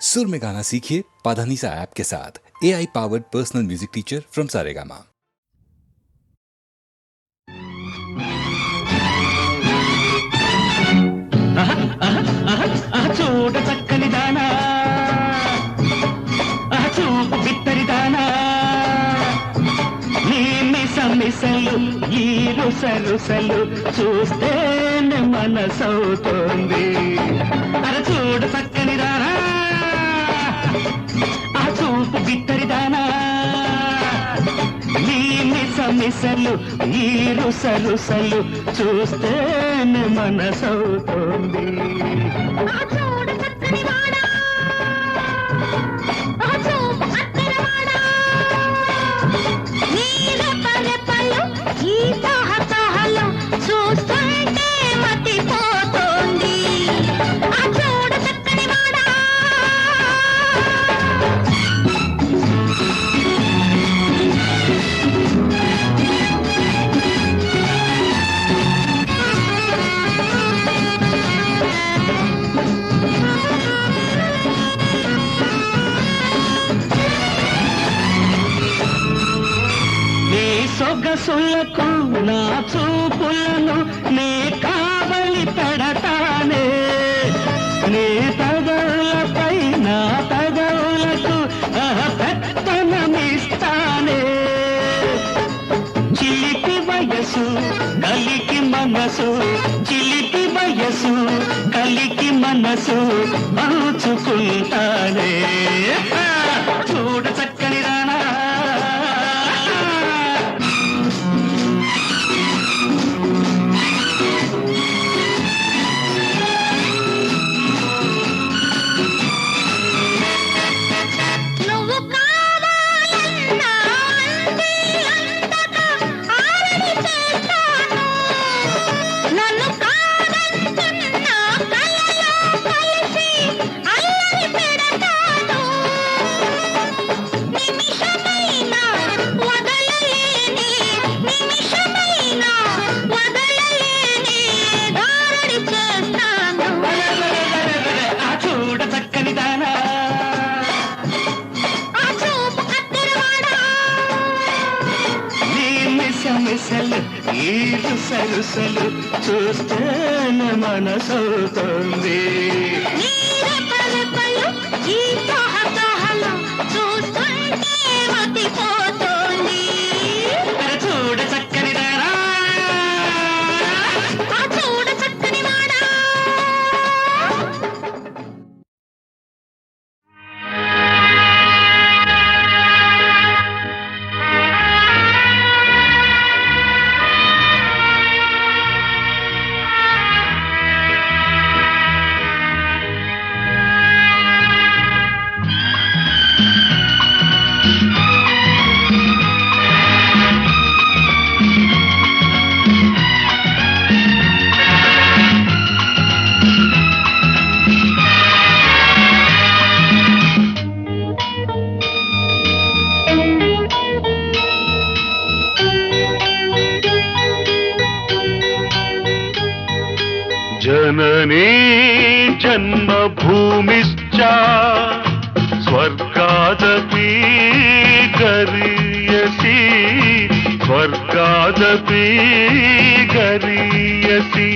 सुर में गाना सीखिए पाधानीसा ऐप के साथ। AI powered personal music teacher from Saregama. చూడ చక్కని దానా చూపు బిత్తరి దానా నీ మిసలు ఈ రుసలు చూస్తేనే మనసవుతోంది. అరే చూడ చక్కని దానా చూపు బిత్తరి దానా నీ మిసలు ఈ రుసలు చూస్తేనే మనసవుతోంది. సొగసులకు నా చూపులను నే కావలి పెడతానే, నీ తగవులపై నా తగవులకు పెత్తనమిస్తానే. చిలిపి వయసు కలికి మనసు, చిలిపి వయసు కలికి మనసు పంచుకుంటానే. చూడ చక్కని రానా ఈ రుసలు చూస్తేనే మనసవుతోంది. చూడ చక్కని దానా చూడ చక్కని వాడా. जननी जन्मभूमिश्च स्वर्गादपि गरीयसी, स्वर्गादपि गरीयसी.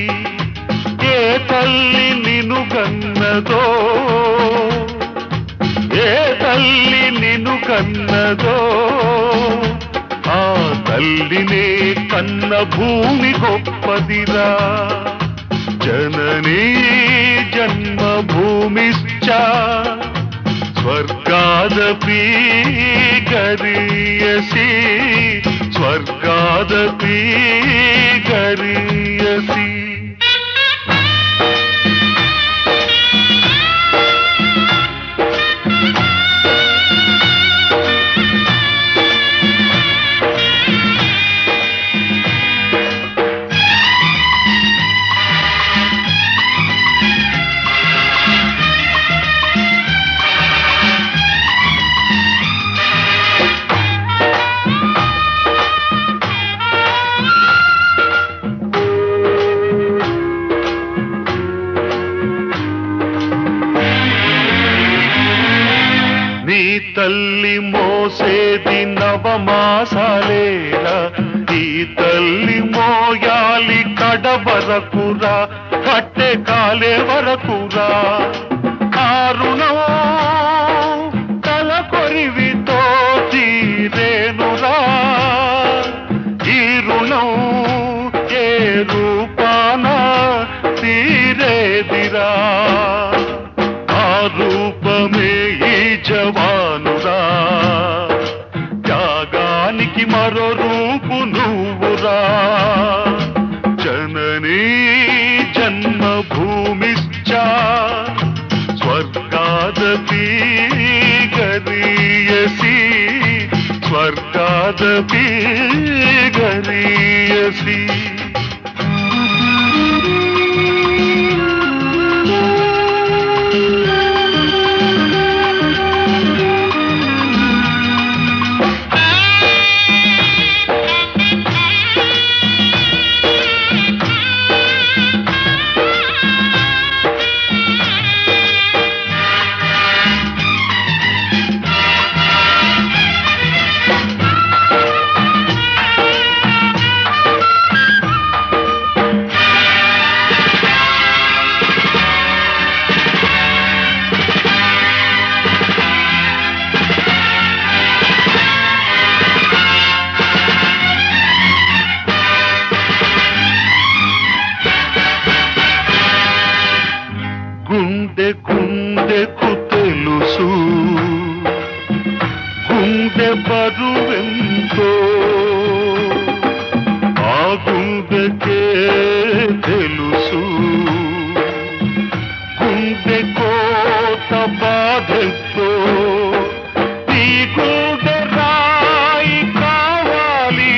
ఏ తల్లి నిన్ను కన్నదో, ఏ తల్లి నిన్ను కన్నదో, ఆ తల్లినే కన్న భూమి గొప్పదిరా. जननी जन्मभूमिश्च स्वर्गादपि गरीयसी, स्वर्गादपि गरीयसी. తల్లి మోసేది నవమాసాలేరా, ఈ తల్లి మోయాలి కడ వరకురా, కట్టె కాలే వరకురా. కారుణం తల కొరివితో తీరేనురా, ఈ రుణం ఏ రూపాన తీరేదిరా. ఆ రూపమే ఈ జవానురా, త్యాగానికి మరో రూపు నువ్వురా. జననీ జన్మభూమిశ్చ స్వర్గాదపి గరీయసి, స్వర్గాదపి గరీయసి. గుండె గుండెకు తెలుసు గుండె బరువెంతో, ఆ గుండెకే తెలుసు గుండె కోత బాధెంతో. ఈ గుండె రాయి కావాలి,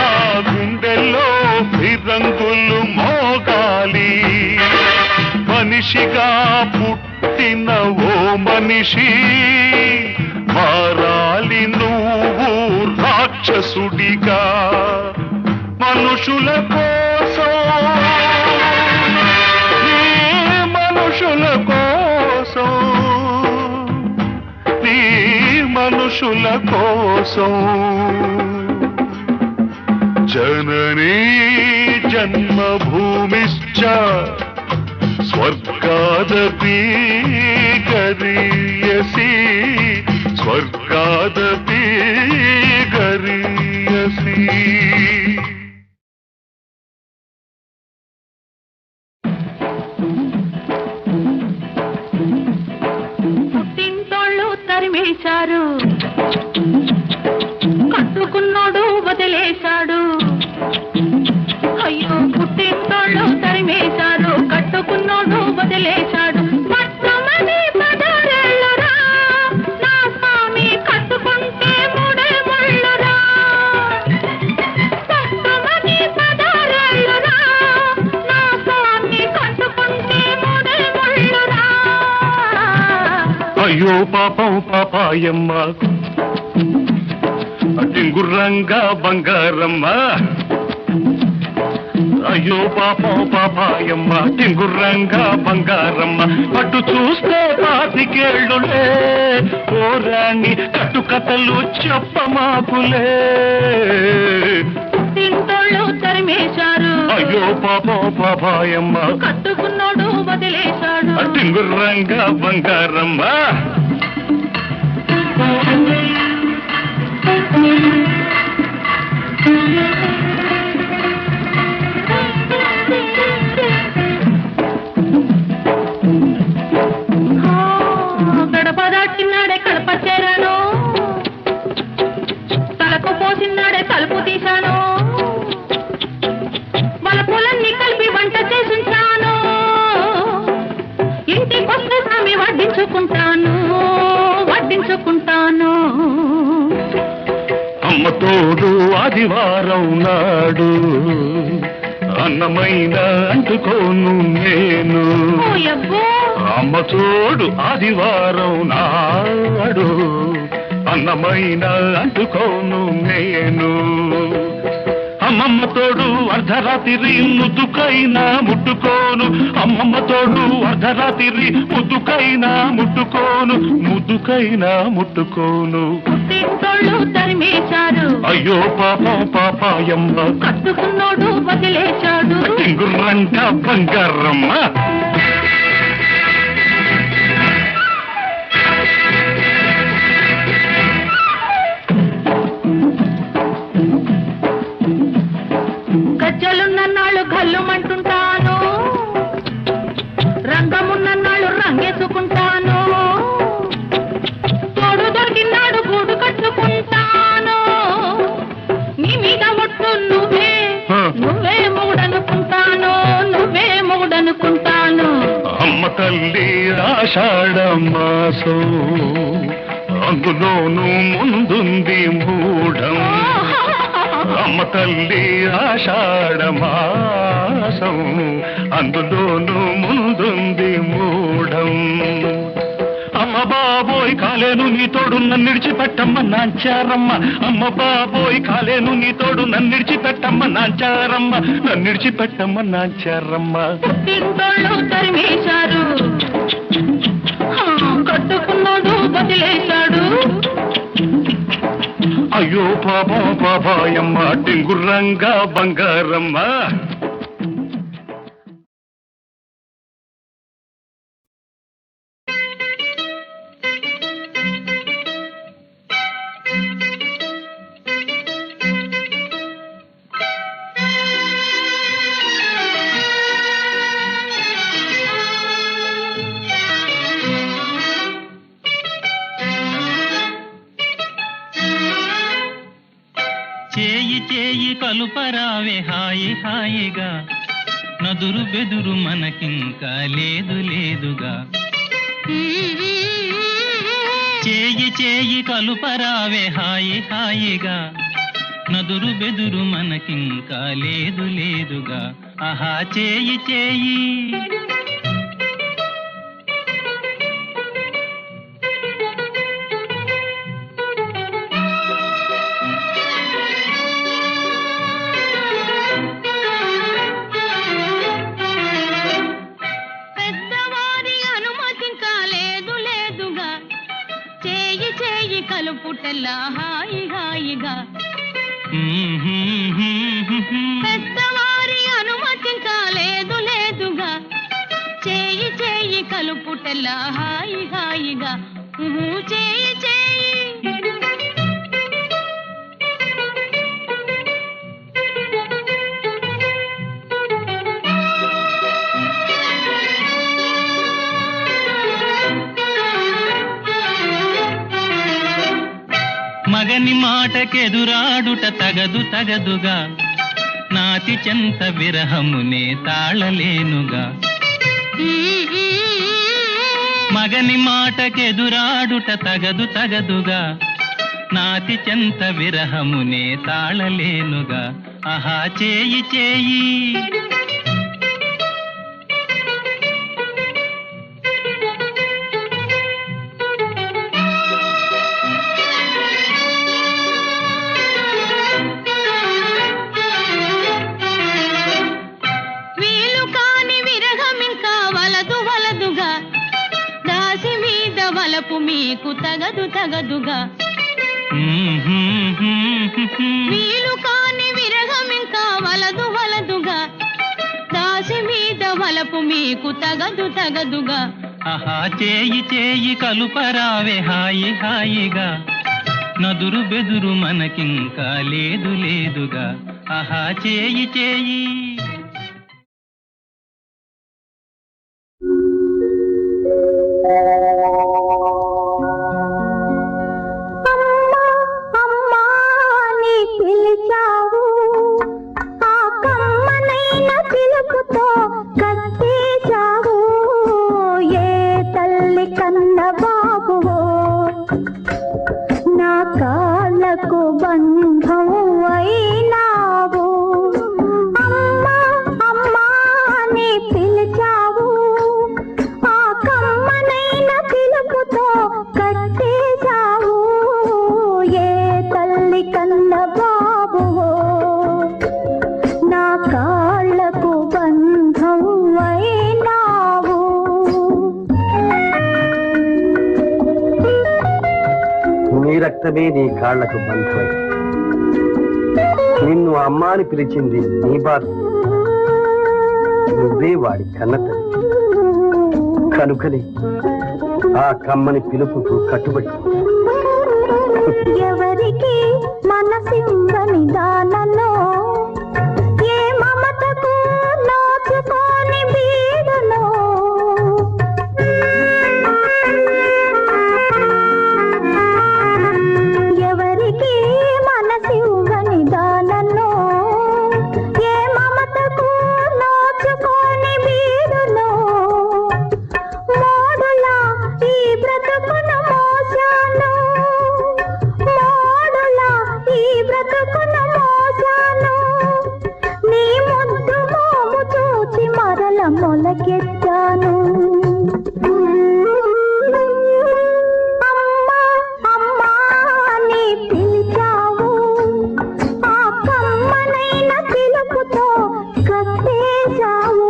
ఆ గుండెల్లో ఫిరంగులు మోగాలి. మనిషిగా పుట్టిన ఓ మనిషి, మారాలి నువ్వు రాక్షసుడిగా. మనుషుల కోసం, నీ మనుషుల కోసం, నీ మనుషుల కోసం. జననీ జన్మభూమిశ్చ స్వర్గాదపి గరీయసి, స్వర్గాదపి గరీయసి. పుట్టింటోళ్ళు తరిమేశారు, కట్టుకున్నోడు వదిలేశాడు. అయ్యో పుట్టింటోళ్ళు తరిమేశారు, కట్టుకున్నోడు వదిలేశాడు. పట్టమని పదరేళ్ళురా, నా స్వామి కట్టుకుంటే మూడే ముళ్ళురా. పట్టమని పదరేళ్ళురా, నా స్వామి కట్టుకుంటే మూడే ముళ్ళురా. అయ్యో పాపం పాపాయమ్మ, టింగుర్రంగా బంగారమ్మ. అయ్యో పాపం పాపాయమ్మ, టింగుర్రంగా బంగారమ్మ. పట్టు చూస్తే 25 ఓ రాణి, కట్టుకథలు చెప్పమాకులే. పుట్టింటోళ్ళు తరిమేశారు, అయ్యో పాపం పాపాయమ్మ, కట్టుకున్నోడు వదిలేశాడు. టింగుర్రంగా బంగారమ్మ. గడప దాటినాడే కడప చేరాను, తలకు పోసినాడే తలుపు తీశాను. వలపులన్నీ కలిపి వంట చేసుంటాను, ఇంటికొస్తే స్వామి వడ్డించుకుంటాను, వడ్డించుకుంటాను. అమ్మ తోడు ఆదివారం నాడు, అన్నమైన అంటుకోను నేను. ఓయబ్బో, అమ్మ తోడు ఆదివారం నాడు, అన్నమైన అంటుకోను నేను. అమ్మమ్మ తోడు అర్ధరాత్రి ముద్దుకైనా ముట్టుకోను, అమ్మమ్మ తోడు అర్ధరాత్రి ముద్దుకైనా ముట్టుకోను, ముద్దుకైనా ముట్టుకోను. పుట్టింటోళ్ళు తరిమేశారు, అయ్యో పాపం పాపాయమ్మ, కట్టుకున్నోడు వదిలేశాడు. టింగుర్రంక బంగారమ్మ. గజ్జలున్నన్నాళ్ళు గల్లుమంటుంటాను, రంగమున్నన్నాళ్ళు రంగేసుకుంటాను, తోడు దొరికినాడు గూడు కట్టుకుంటాను. నీ మీద ఒట్టు నువ్వే నువ్వే మొగుడనుకుంటాను, నువ్వే మొగుడనుకుంటాను. అమ్మ తల్లి ఆషాఢ మాసం, అందులోనూ ముందుంది మూఢం. అమ్మ తల్లి ఆషాఢ మాసం, అందులోనూ ముందుంది మూఢం. అమ్మ బాబోయ్ కాలేను నీ తోడు నన్ను విడిచిపెట్టమ్మ నాంచారమ్మ, అమ్మ బాబోయ్ కాలేను నీ తోడు నన్ను విడిచిపెట్టమ్మ నాంచారమ్మ, నన్ను విడిచిపెట్టమ్మ నాంచారమ్మ. పుట్టింటోళ్ళు తరిమేశారు, కట్టుకున్నాడు వదిలేశాడు. అయ్యో పాపం పాపాయమ్మ, టింగుర్రంగా బంగారమ్మ. చేయి చేయి కలుపరావే హాయి హాయిగా, నదురు బెదురు మనకింకా లేదు లేదుగా. చేయి చేయి కలుపరావే హాయి హాయిగా, నదురు బెదురు మనకింకా లేదు లేదుగా. ఆహా చేయి చేయి. కలుపుటల్లా హాయి హాయిగా, పెద్దవారి అనుమతి కాలేదు లేదుగా. చేయి చేయి కలుపుటల్లా హాయి హాయిగా, చేయి చేయి. మగని మాటకెదురాడుట తగదు తగదుగా, నాతి చెంత విరహమునే తాళలేనుగా. మగని మాటకెదురాడుట తగదు తగదుగా, నాతి చెంత విరహమునే తాళలేనుగా. ఆహా చేయి చేయి. మీకు తగదు తగదుగా, వీలు కాని విరహమింకా వలదు వలదుగా. దాసి మీద వలపు మీకు తగదు తగదుగా. ఆహా చేయి చేయి కలుపరావే హాయి హాయిగా, నదురు బెదురు మనకింకా లేదు లేదుగా. ఆహా చేయి చేయి. బంధం అయినావు అమ్మా రక్తమే నీ కాళ్లకు బంధమై నిన్ను అమ్మా అని పిలిచింది నీ బాధ. నువ్వే వాడి కన్నతల్లి కనుకనే ఆ కమ్మని పిలుపుకు కట్టుబడి. ఎవరికి మనసిందని దానలో ఏ మమతకు నోచుకోని బీడులో ఎవరికి మనసివ్వని దానలో ఏ మమతకు నోచుకోని బీడులో మోడులా ఈ బ్రతుకును మోసాను మోడులా ఈ బ్రతుకును మోసాను నీ ముద్దు మోము చూచి మరల మొలకెత్తాను. అమ్మా అమ్మా నీ పిలిచావు ఆ కమ్మనైన పిలుపుతో కట్టేశావు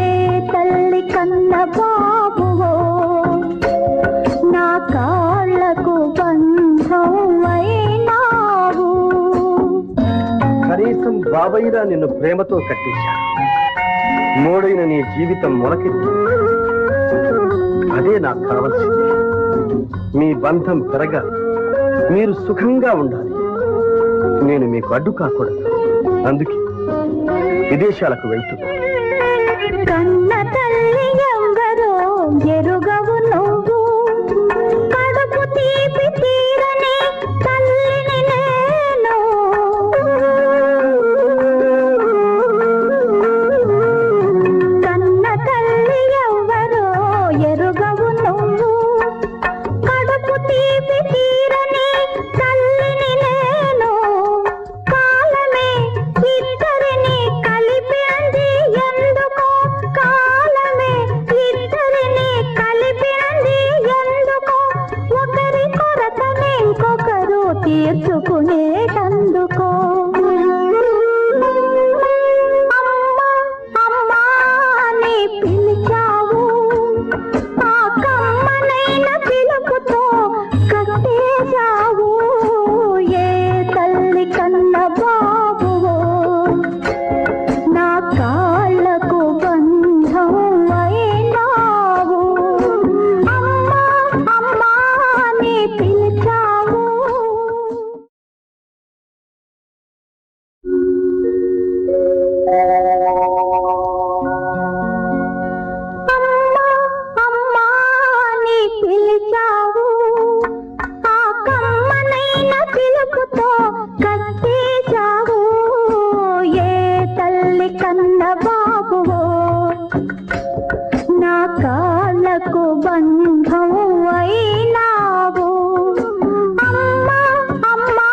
ఏ తల్లి కన్న బాబువో నా కాళ్ళకు బంధం అయినావు. కనీసం బాబయ్యరా నిన్ను ప్రేమతో కట్టించా. మోడైన నీ జీవితం మొలకెత్తి. అదే నాకు కావలసింది. మీ బంధం పెరగాలి, మీరు సుఖంగా ఉండాలి. నేను మీకు అడ్డు కాకూడదు. అందుకే విదేశాలకు వెళ్తున్నా. కన్న తల్లి ఎవరో ఎరుగవు నువ్వు కడుపు తీపి తీరని తల్లిని నేను. కన్న తల్లి ఎవరో ఎరుగవు నువ్వు కడుపు తీపి తీరని తల్లిని నేను. కాలమే ఇద్దరిని కలిపింది ఎందుకో కాలమే ఇద్దరిని కలిపింది ఎందుకో ఒకరి కొరతని ఇంకొకరు తీర్చుకునేటందుకో. అమ్మా అమ్మా నీ పిలిచావు ఆ కమ్మనైన పిలుపుతో కట్టేశావు ఏ తల్లి కన్న బాబువో నా కాళ్ళకు బంధం అయినావు. అమ్మా అమ్మా నీ పిలిచావు. అమ్మా అమ్మా నీ పిలిచావు ఆ కమ్మనైన పిలుపుతో కట్టేశావు ఏ తల్లి కన్న బాబువో నా కాళ్ళకు బంధం అయినావు. అమ్మా అమ్మా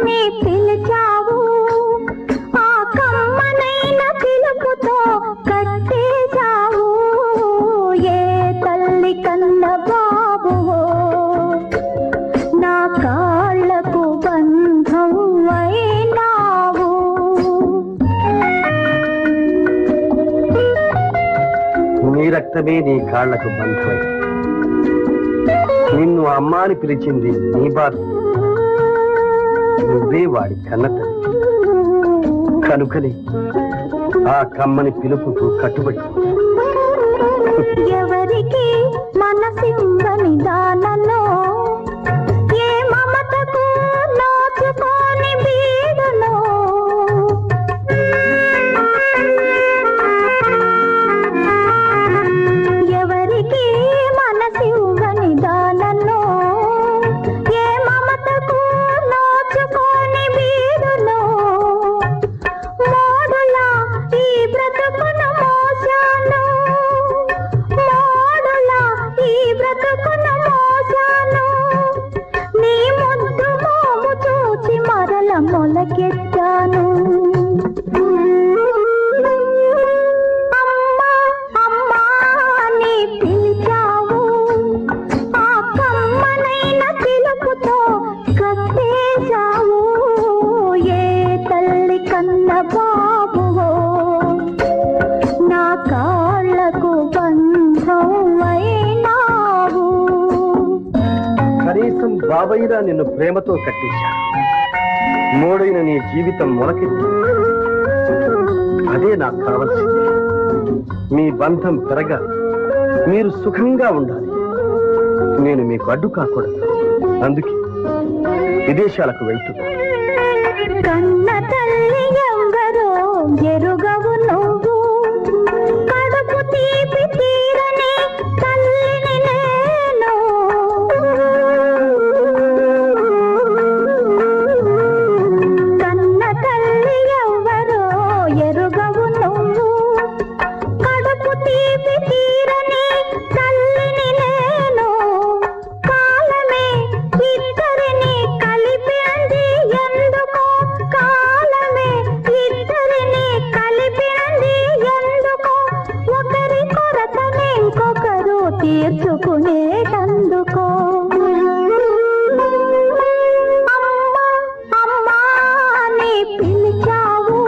నీ పిలిచావు ఆ కమ్మనైన పిలుపుతో కట్టేశావు ఏ తల్లి కన్న బాబువో నా కాళ్ళకు బంధం అయినావు. నీ రక్తమే నీ కాళ్లకు బంధమై నిన్ను అమ్మా అని పిలిచింది నీ బాధ. నువ్వే వాడి కన్నతల్లి కనుకనే ఆ కమ్మని పిలుపుకు కట్టుబడి. ఎవరికి మనసిందని దానలో ఏ మమతకు నోచుకోని బీడులో ఎవరికి మనసివ్వని దానలో ఏ మమతకు నోచుకోని బీడులో మోడులా ఈ బ్రతుకును మోసాను మోడులా ఈ బ్రతుకును మోసాను నీ ముద్దు మోము చూచి మరల మొలకెత్తాను. అమ్మా అమ్మా నీ పిలిచావు ఆ కమ్మనైన పిలుపుతో కట్టేశావు ఏ తల్లి కన్న బాబువో నా కాళ్ళకు బంధం అయినావు. కనీసం బాబయ్యరా నిన్ను ప్రేమతో కట్టించాను. మోడైన నీ జీవితం మొలకెత్తి, అదే నాకు కావలసింది. మీ బంధం పెరగాలి, మీరు సుఖంగా ఉండాలి. నేను మీకు అడ్డు కాకూడదు. అందుకే విదేశాలకు వెళ్తున్నా. కన్న తల్లి ఎవరో ఎరుగవు నువ్వు, కడుపు తీపి తీరని తల్లిని నేను. కన్న తల్లి ఎవరో ఎరుగవు నువ్వు, కడుపు తీపి తీరని తల్లిని నేను. కాలమే ఇద్దరిని కలిపింది ఎందుకో, కాలమే ఇద్దరిని కలిపింది ఎందుకో, ఒకరి కొరతని ఇంకొకరు తీర్చుకునేటందుకో. అమ్మా అమ్మా అని పిలిచావు,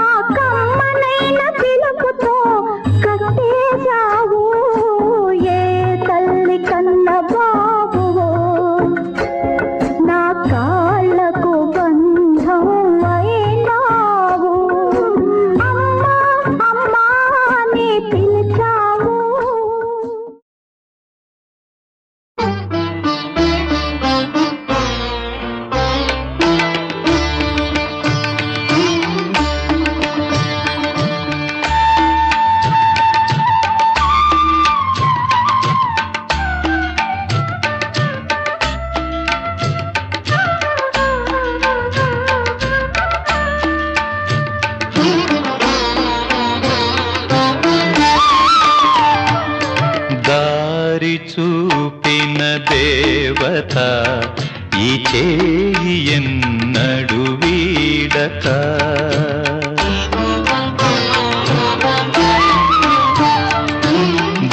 ఆ కమ్మనైన పిలుపుతో కట్టేశావు. ఏ తల్లి కన్న బాబువో, నా కాళ్ళకు బంధం అయినావు. అమ్మా అమ్మా అని పిలిచావు. దారి చూపిన దేవత ఈ చేయి ఎన్నడు వీడక,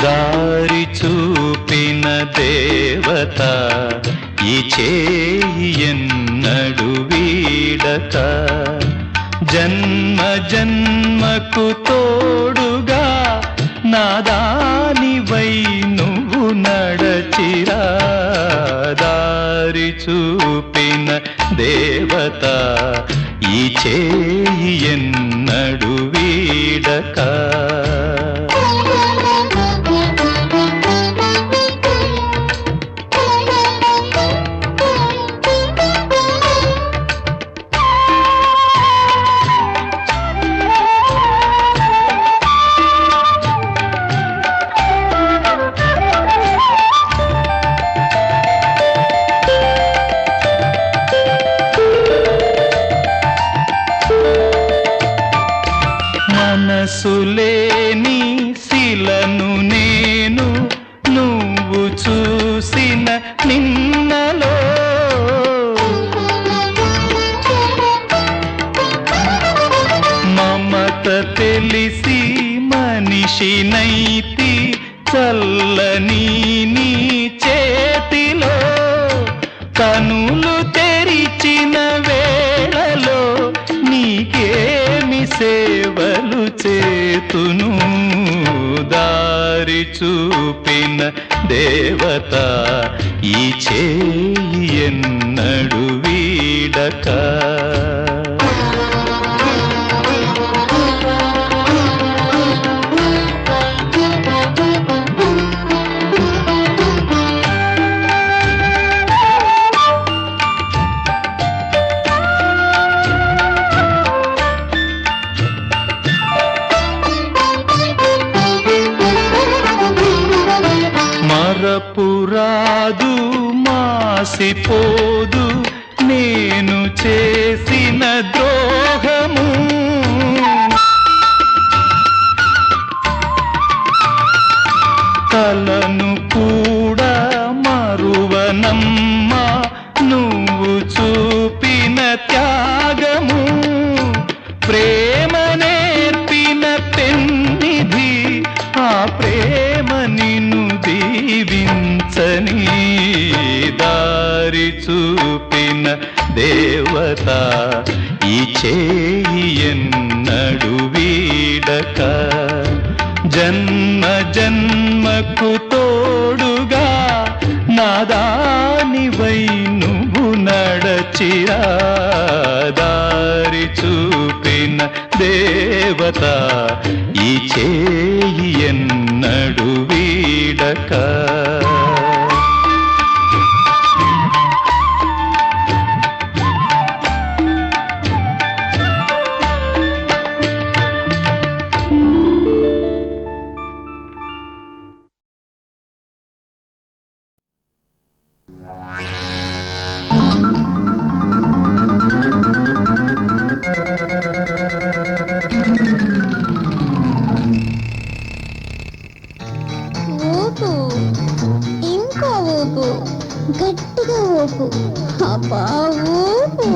దారి చూపిన దేవత ఈ చేయి ఎన్నడు వీడక, జన్మ జన్మకు తోడుగా నాదానివై నువ్వు నడచిరా. దారి చూపిన దేవత ఈ చేయి ఎన్నడు వీడక. మనసులేని శిలను నేను, నువ్వు చూసిన నిన్నలో మమత తెలిసి మనిషినైతి చల్లని నీ చేతిలో. కనులు తెరిచిన వేళలో నీకేమి సేవలు చేతును. దారి చూపిన దేవత ఈ చేయి ఎన్నడు వీడక. మరపురాదు మాసిపోదు నేను చేసిన ద్రోహము. కలను కూడా మరువనమ్మా నువ్వు చూపిన త్యాగము. ప్రేమ నేర్పిన పెన్నిధి, ఆ ప్రేమ నిన్ను దీవించని. దారి చూపిన దేవత ఈ చేయి ఎన్నడు వీడక, జన్మ జన్మకు తోడుగా నాదాని తీరా దారి చూపిన దేవత ఈ చేయి ఎన్నడు వీడక. ఊపు, ఇంకో ఊపు, గట్టిగా ఊపు, అబ్బా ఊపు.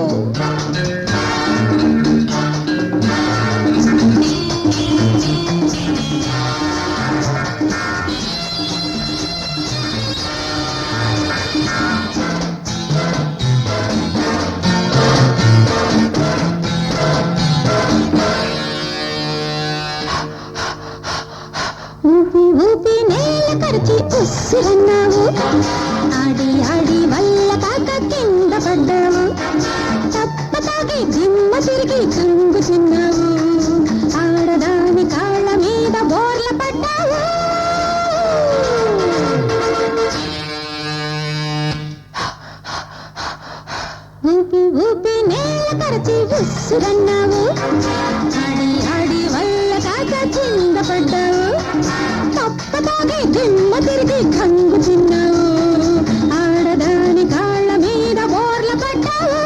ఊపి ఊపి నేల కరిచి ఉస్సురన్నావు, ఆడి ఆడి వల్ల కాక కింద పడ్డావు, తప్ప తాగి దిమ్మ తిరిగి కంగుచున్నావు, ఆడదాని కాళ్ళ మీద బోర్ల పడ్డావు. ఊపి ఊపి నేల కరిచి ఉస్సురన్నావు, ఆడి ఆడి వల్ల కాక కింద పడ్డావు, తప్పతాగి దిమ్మ తిరిగి కంగు తిన్నావు, ఆడదాని కాళ్ళ మీద బోర్ల పడ్డావు.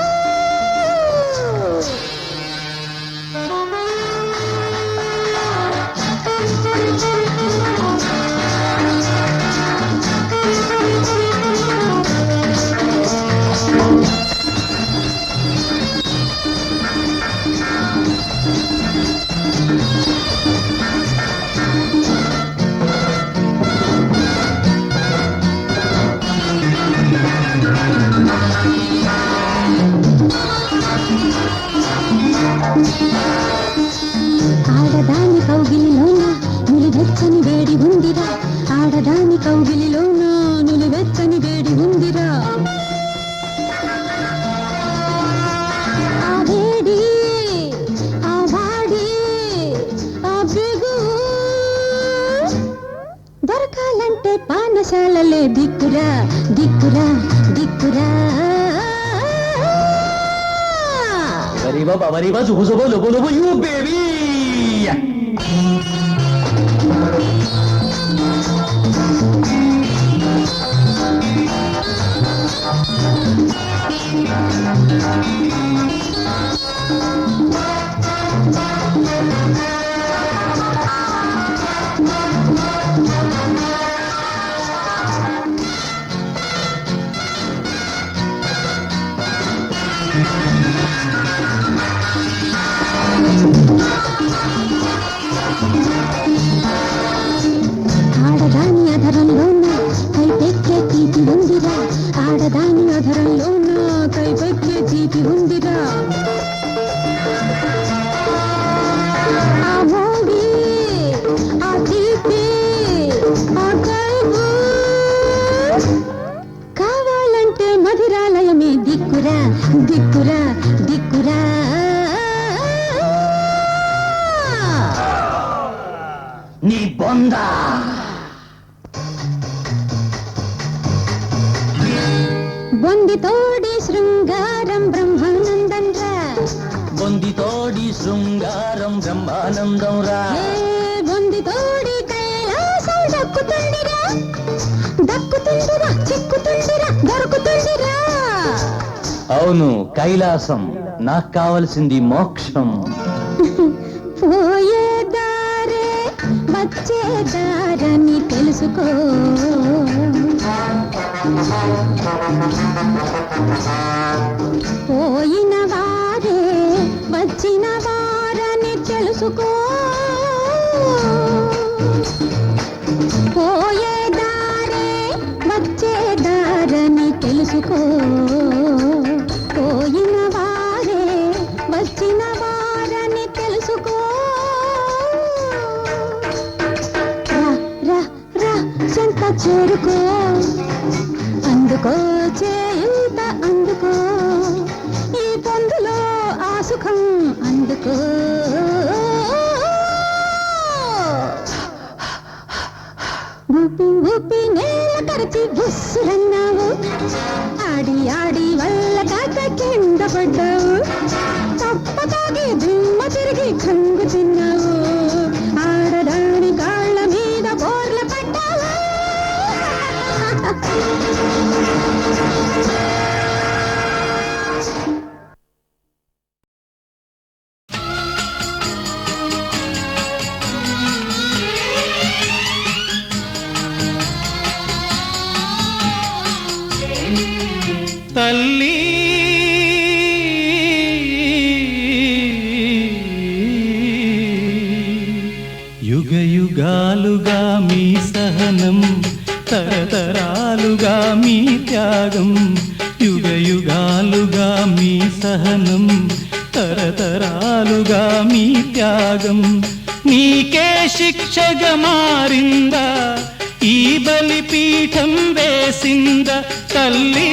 ఆడదాని కౌగిలిలోన నులివెచ్చని వేడి ఉందిరా, ఆడదాని కౌగిలిలోన నులివెచ్చని వేడి ఉందిరా, ఆ వేడి ఆ వాడి ఆ బిగు దొరకాలంటే పానశాలలే దిక్కురా దిక్కురా దిక్కురా. Bariba, zubu, lubu, lubu, you baby! ఆడదాని అధరంలోన కైపెక్కే తీపి ఉందిరా, ఆడదాని అధరంలోన కైపెక్కే తీపి ఉందిరా, ఆ మోగి ఆ తీపి ఆ కైపు కావాలంటే మధురాలయమే దిక్కురా దిక్కురా దిక్కురా. నీ బొందా బొందితోడి శృంగారం బ్రహ్మానందం రా, బొందితోడి శృంగారం బ్రహ్మానందం రా, బొందితోడి కైలాసం దక్కుతుందిరా దక్కుతుందిరా చిక్కుతుందిరా దొరుకుతుందిరా. అవును కైలాసం, నాకు కావలసింది మోక్షం. పోయే దారే వచ్చే దారని తెలుసుకో, పోయిన వారే వచ్చిన వారని తెలుసుకో, పోయే దారే వచ్చే దారని తెలుసుకో, పోయిన వారే వచ్చిన వారని తెలుసుకో. రా రా రా చెంత చేరుకో, అందుకో చేయుత అందుకో, ఊపి ఊపి నేల కరచి బుస్సులన్నావు, ఆడి ఆడి వల్ల కాక కింద పడ్డావు, తప్పతాగి దిమ్మ తిరిగి కంగు తిన్నావు, ఆడదాని కాళ్ళ మీద బోర్ల పడ్డావు. తల్లి యుగ యుగాలుగా మీ సహనం, తరతరాలుగా మీ త్యాగం, యుగ యుగాలుగా మీ సహనం, తరతరాలుగా మీ త్యాగం, నీకే శిక్షగా మారిందా ఈ బలిపీఠం వేసిందా తల్లి.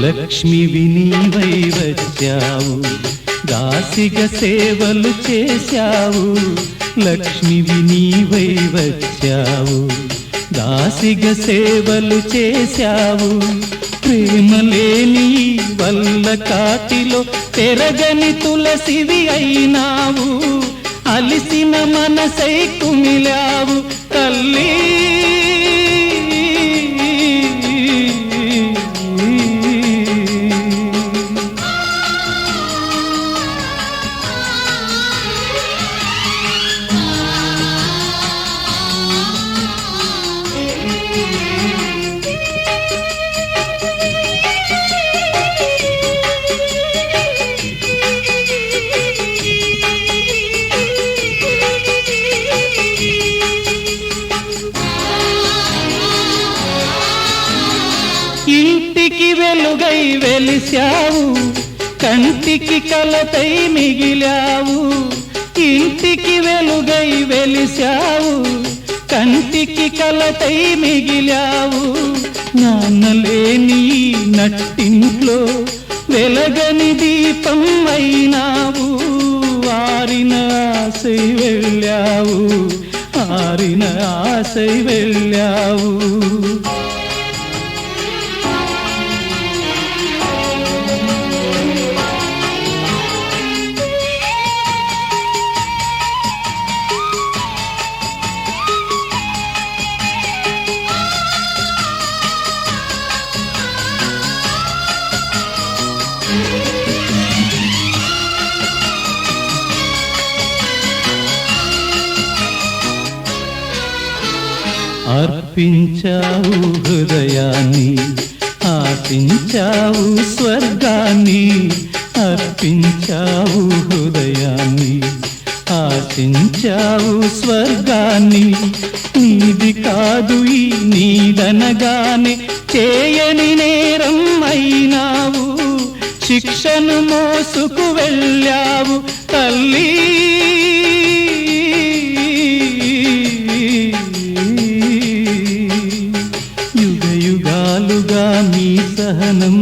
లక్ష్మివి నీవై వచ్చావు, దాసిగా సేవలు చేశావు, లక్ష్మివి నీవై వచ్చావు, దాసిగా సేవలు చేశావు, ప్రేమలేని వల్ల కాటిలో పెరగని తులసివి అయినావు, అలిసిన మనసై కుమిలావు తల్లి. ఇంటికి వెలుగై వెలిశావు, కంటికి కలతై మిగిలావు, ఇంటికి వెలుగై వెలిశావు, కంటికి కలతై మిగిలావు, నాన్నలేని నట్టింట్లో వెలగని దీపం అయినావు, ఆరిన ఆశై వెళ్ళావు, ఆరిన ఆశై వెళ్ళావు. అర్పించావు హృదయాన్ని, ఆశించావు స్వర్గాన్ని, అర్పించావు హృదయాన్ని, ఆశించావు స్వర్గాన్ని, నీది కాదు ఈ నీదనగానే చేయని నేరం అయినావు, శిక్షను మోసుకు వెళ్ళావు తల్లి. యుగాలుగా మీ సహనం,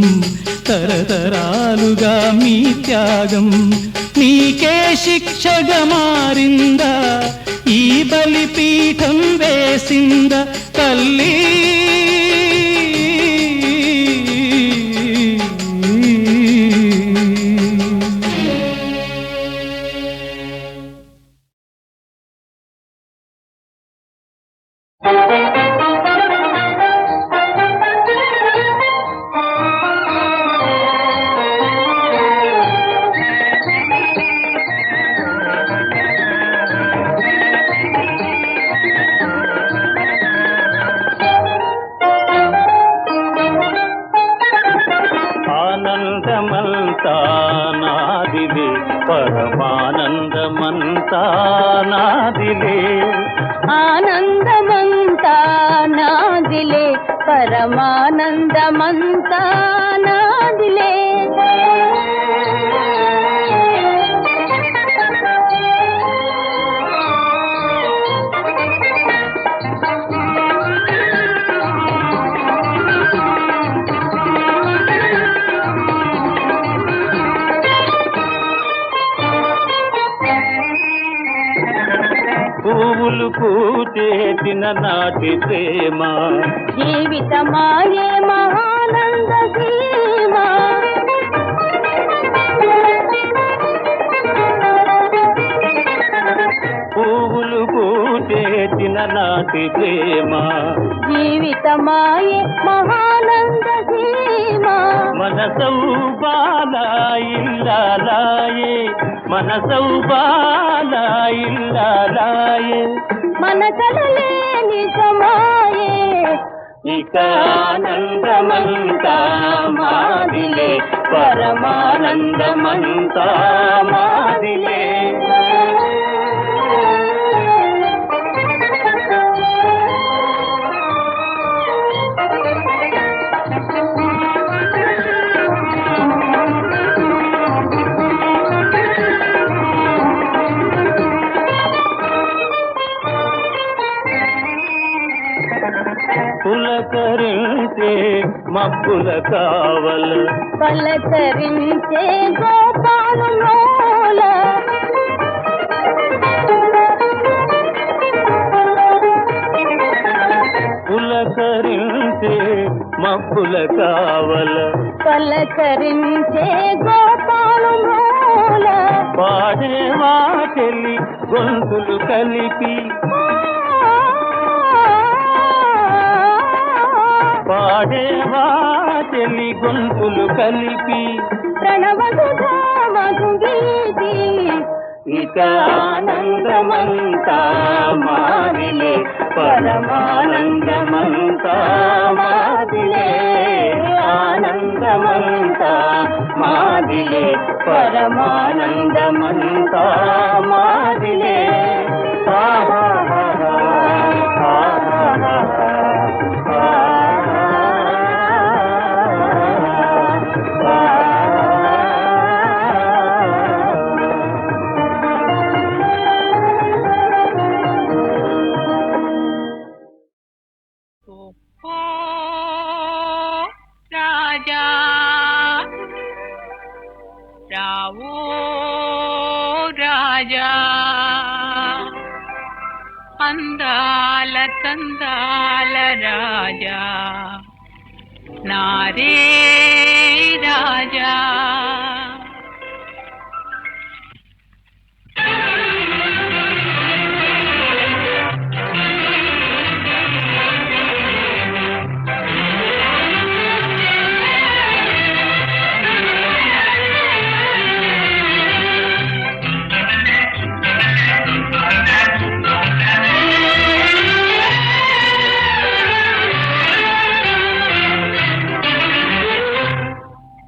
తరతరాలుగా మీ త్యాగం, నీకే శిక్షగా మారిందా ఈ బలిపీఠం వేసిందా తల్లి. మాదిలే ఆనందమంతా నాదిలే పరమానందమంతా నాదిలే పువ్వులు పూచేసిన నాటి ప్రేమ జీవితమాయే మహానంద సీమా పువ్వులు పూచేసిన నాటి ప్రేమ జీవితమాయే మహానంద సీమా మనసౌ బాలాయిల్లాలాయే మనసౌ బాలాయిల్లాలాయే మన కలలే నిజమాయే ఇక ఆనందమంతా మాదిలే పరమానందమంతా మాదిలే పులకరించే మబ్బుల కావల పలకరించే గోపాలులోల పులకరించే మబ్బుల కావల పలకరించే గోపాలులోల పాడే వాటెలి గొంతులు కలిపి పాడే వాటెలి గొంతులు కలిపి ప్రణవసుధా మధుగీతి ఇక ఆనందమంతా మాదిలే పరమానందమంతా మాదిలే ఆనందమంతా మాదిలే పరమానందమంతా మాదిలే రాజా రావో రాజా అందాల తందాల రాజా నారే రాజా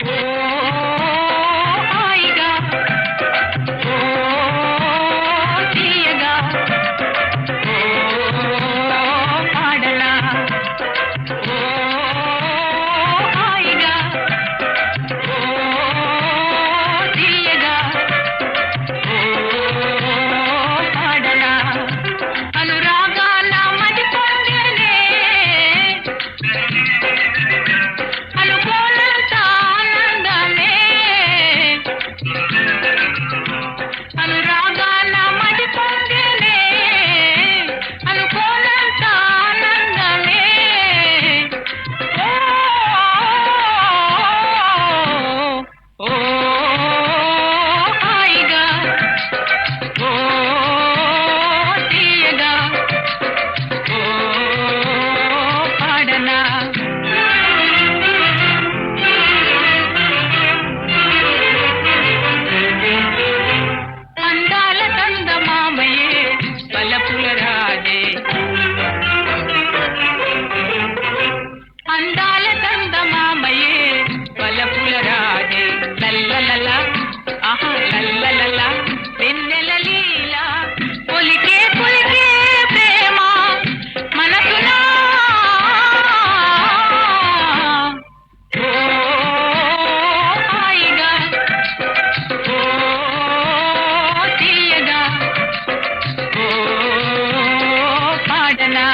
ఓ పాడనా